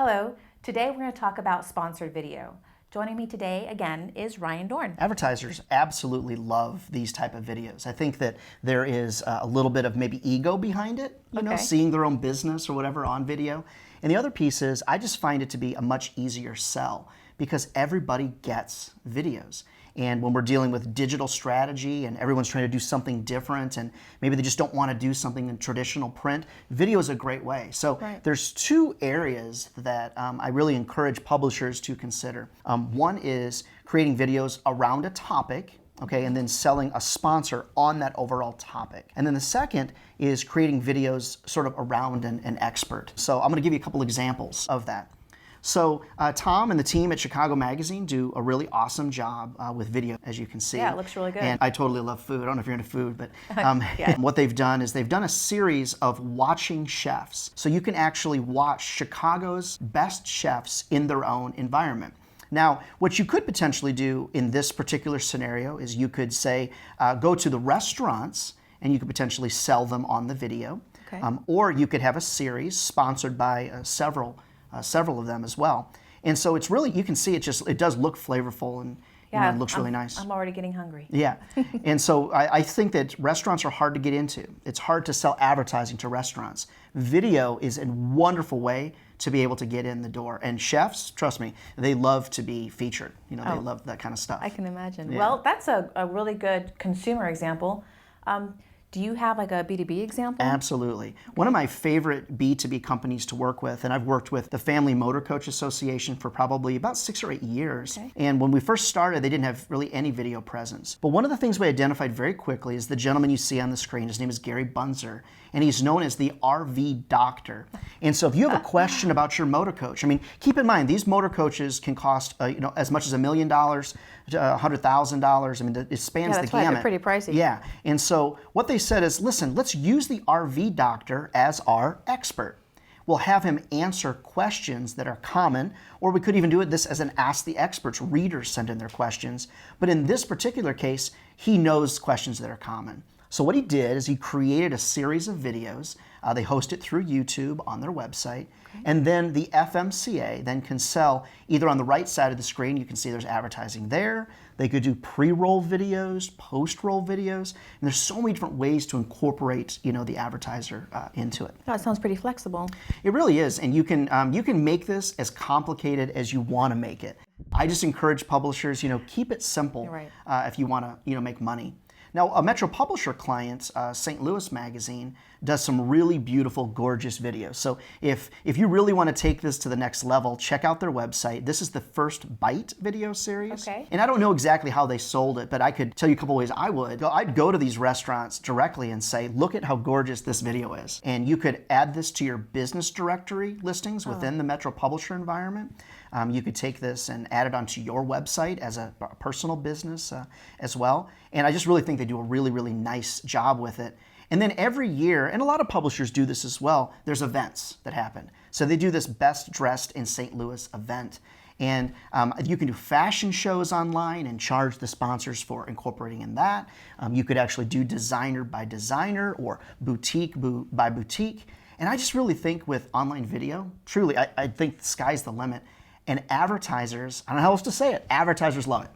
Hello, today we're going to talk about sponsored video. Joining me today again is Ryan Dorn. Advertisers absolutely love these type of videos. I think that there is a little bit of maybe ego behind it, you know, seeing their own business or whatever on video. And the other piece is I just find it to be a much easier sell because everybody gets videos. And when we're dealing with digital strategy and everyone's trying to do something different and maybe they just don't want to do something in traditional print, video is a great way. So there's two areas that I really encourage publishers to consider. One is creating videos around a topic, okay, and then selling a sponsor on that overall topic. And then the second is creating videos sort of around an expert. So I'm going to give you a couple examples of that. So Tom and the team at Chicago Magazine do a really awesome job with video, as you can see. Yeah, it looks really good. And I totally love food. I don't know if you're into food, but what they've done is they've done a series of watching chefs. So you can actually watch Chicago's best chefs in their own environment. Now, what you could potentially do in this particular scenario is you could say, go to the restaurants and you could potentially sell them on the video. Or you could have a series sponsored by several of them as well. And so it's really, you can see it does look flavorful and it looks really nice. I'm already getting hungry. Yeah. And so I think that restaurants are hard to get into. It's hard to sell advertising to restaurants. Video is a wonderful way to be able to get in the door. And chefs, trust me, they love to be featured. You know, they love that kind of stuff. I can imagine. Yeah. Well, that's a really good consumer example. Do you have like a B2B example? Absolutely. One of my favorite B2B companies to work with, and I've worked with the Family Motor Coach Association for probably about 6 or 8 years. And when we first started, they didn't have really any video presence. But one of the things we identified very quickly is the gentleman you see on the screen. His name is Gary Bunzer, and he's known as the RV doctor. And so if you have a question about your motor coach, I mean, keep in mind, these motor coaches can cost as much as $1 million to $100,000. I mean, it spans the gamut. They're pretty pricey. Yeah. And so what they said is, listen, let's use the RV doctor as our expert. We'll have him answer questions that are common, or we could even do this as an Ask the Experts. Readers send in their questions. But in this particular case, he knows questions that are common. So what he did is he created a series of videos. They host it through YouTube on their website. And then the FMCA then can sell either on the right side of the screen, you can see there's advertising there. They could do pre-roll videos, post-roll videos. And there's so many different ways to incorporate, the advertiser into it. That sounds pretty flexible. It really is. And you can make this as complicated as you want to make it. I just encourage publishers, keep it simple if you want to, make money. Now, a Metro Publisher client, St. Louis Magazine, does some really beautiful, gorgeous videos. So if you really want to take this to the next level, check out their website. This is the First Bite video series. And I don't know exactly how they sold it, but I could tell you a couple ways I would. I'd go to these restaurants directly and say, look at how gorgeous this video is. And you could add this to your business directory listings within the Metro Publisher environment. You could take this and add it onto your website as a personal business as well. And I just really think they do a really, really nice job with it. And then every year, and a lot of publishers do this as well, there's events that happen. So they do this Best Dressed in St. Louis event. And you can do fashion shows online and charge the sponsors for incorporating in that. You could actually do designer by designer or boutique by boutique. And I just really think with online video, truly, I think the sky's the limit. And advertisers, I don't know how else to say it, advertisers love it.